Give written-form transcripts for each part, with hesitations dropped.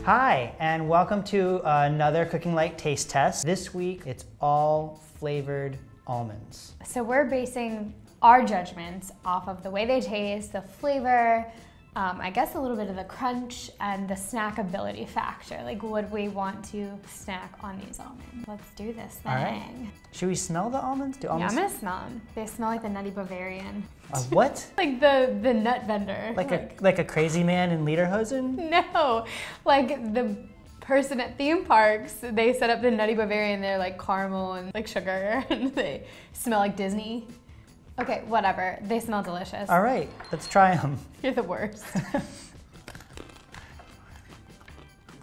Hi, and welcome to another Cooking Light taste test. This week, it's all flavored almonds. So we're basing our judgments off of the way they taste, the flavor, I guess a little bit of the crunch and the snackability factor. Like, would we want to snack on these almonds? Let's do this thing. All right. Should we smell the almonds? Do almonds? Yeah, I'm gonna smell them. They smell like the Nutty Bavarian. What? Like the nut vendor. Like a crazy man in Lederhosen? No, like the person at theme parks, they set up the Nutty Bavarian. They're like caramel and like sugar, and they smell like Disney. Okay, whatever. They smell delicious. All right, let's try them. You're the worst.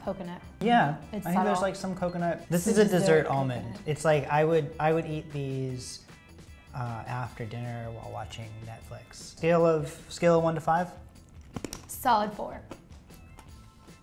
Coconut. Yeah, It's I think there's subtle. like some coconut. This is The a dessert dessert almond. coconut. It's like I would eat these after dinner while watching Netflix. Scale of 1 to 5? Solid 4.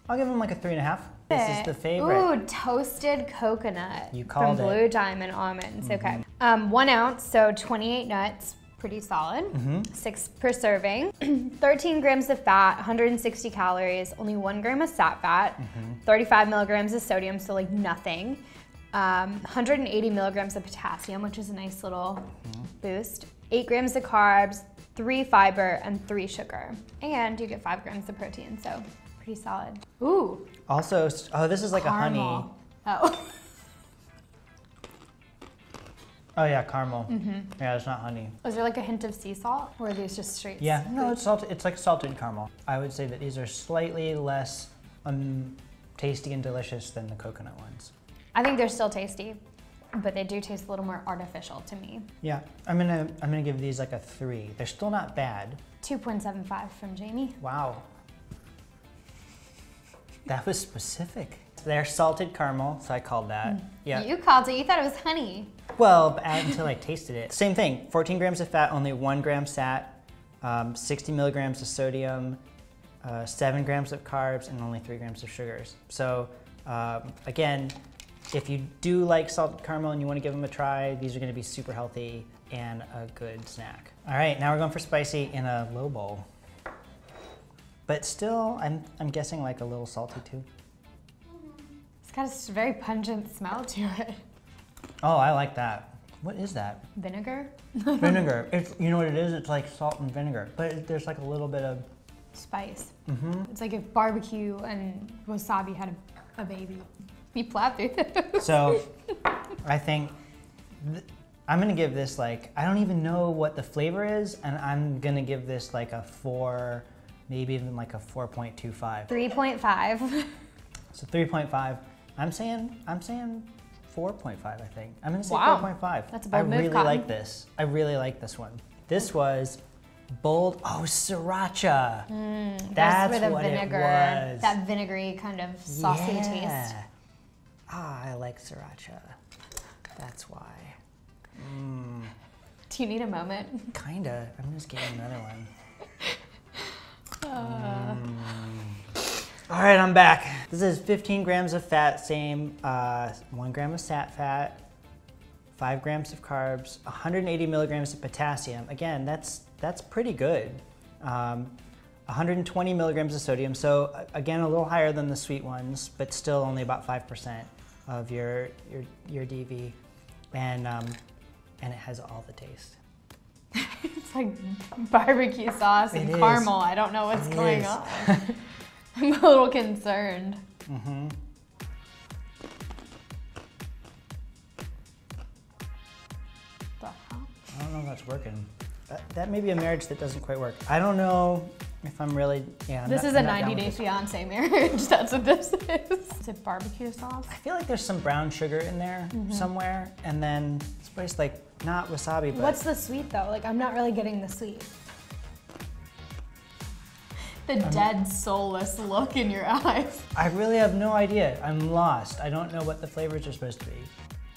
I'll give them like a 3.5. This is the favorite. Ooh, toasted coconut. You called from it. Blue Diamond Almonds. Okay. 1 ounce, so 28 nuts. Pretty solid. 6 per serving. 13 grams of fat, 160 calories, only 1 gram of sat fat, 35 milligrams of sodium, so like nothing. 180 milligrams of potassium, which is a nice little boost. 8 grams of carbs, 3 fiber, and 3 sugar. And you get 5 grams of protein, so pretty solid. Ooh. Also, oh, this is like Caramel. a honey. Oh. Oh yeah, caramel. Yeah, it's not honey. Is there like a hint of sea salt, or are these just straight? Yeah, no, it's salted. It's like salted caramel. I would say that these are slightly less tasty and delicious than the coconut ones. I think they're still tasty, but they do taste a little more artificial to me. Yeah, I'm gonna give these like a 3. They're still not bad. 2.75 from Jamie. Wow, that was specific. They're salted caramel, so I called that. Yeah. You called it. You thought it was honey. Well, until I tasted it. Same thing. 14 grams of fat, only 1 gram sat, 60 milligrams of sodium, 7 grams of carbs, and only 3 grams of sugars. So again, if you do like salted caramel and you want to give them a try, these are going to be super healthy and a good snack. All right, now we're going for spicy in a low bowl. But still, I'm guessing like a little salty too. It's got a very pungent smell to it. Oh, I like that. What is that? Vinegar? Vinegar. It's, you know what it is? It's like salt and vinegar, but there's like a little bit of Spice. It's like if barbecue and wasabi had a baby. You plowed through those. So I think I'm gonna give this like, I don't even know what the flavor is, and I'm gonna give this like a 4, maybe even like a 4.25. 3.5. So 3.5. I'm saying 4.5, I think. I'm gonna say Wow. 4.5. That's a bold I move, really Cotton. like this. I really like this one. This was bold. Oh, Sriracha. That's where the what vinegar, it was. that vinegary kind of saucy Yeah. taste. Ah, I like Sriracha. That's why. Do you need a moment? Kinda. I'm just getting another one. All right, I'm back. This is 15 grams of fat, same, 1 gram of sat fat, 5 grams of carbs, 180 milligrams of potassium. Again, that's pretty good. 120 milligrams of sodium, so again, a little higher than the sweet ones, but still only about 5% of your DV, and it has all the taste. It's like barbecue sauce and It is. caramel. I don't know what's It going is. on. I'm a little concerned. The hell? I don't know if that's working. That may be a marriage that doesn't quite work. I don't know if I'm really, yeah. This is a 90 Day Fiancé marriage. That's what this is. Is it barbecue sauce? I feel like there's some brown sugar in there somewhere, and then it's placed like, not wasabi, but. What's the sweet though? Like, I'm not really getting the sweet. The dead, soulless look in your eyes. I really have no idea. I'm lost. I don't know what the flavors are supposed to be.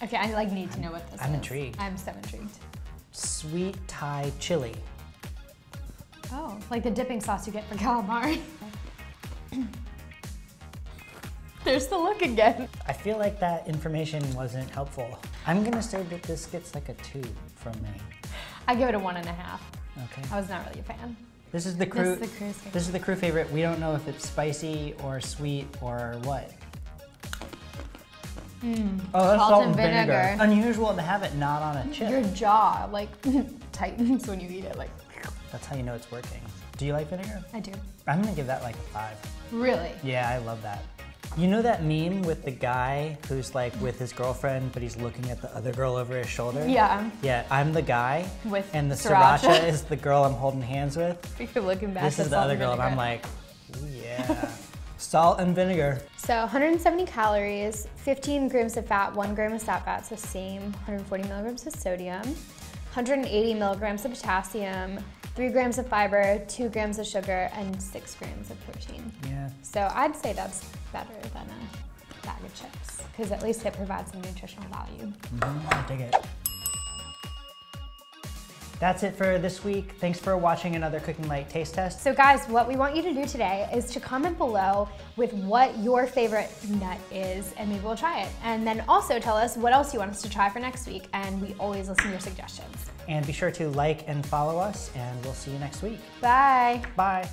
Okay, I like need to know what this is. I'm intrigued. I'm so intrigued. Sweet Thai chili. Oh, like the dipping sauce you get for calamari. There's the look again. I feel like that information wasn't helpful. I'm gonna say that this gets like a 2 from me. I give it a 1.5. Okay. I was not really a fan. This is the crew. This is the crew's favorite. This is the crew favorite. We don't know if it's spicy or sweet or what. Oh, that's salt and vinegar. Unusual to have it not on a chip. Your jaw like tightens when you eat it. Like. That's how you know it's working. Do you like vinegar? I do. I'm gonna give that like a 5. Really? Yeah, I love that. You know that meme with the guy who's like with his girlfriend, but he's looking at the other girl over his shoulder? Yeah. Yeah, I'm the guy. With and the Sriracha. is the girl I'm holding hands with. You're looking back. This is the other girl, and I'm like, ooh, yeah. Salt and vinegar. So 170 calories, 15 grams of fat, 1 gram of sat fat, so same, 140 milligrams of sodium, 180 milligrams of potassium, 3 grams of fiber, 2 grams of sugar, and 6 grams of protein. Yeah. So I'd say that's better than a bag of chips, because at least it provides some nutritional value. I dig it. That's it for this week. Thanks for watching another Cooking Light taste test. So guys, what we want you to do today is to comment below with what your favorite nut is, and maybe we'll try it. And then also tell us what else you want us to try for next week, and we always listen to your suggestions. And be sure to like and follow us, and we'll see you next week. Bye. Bye.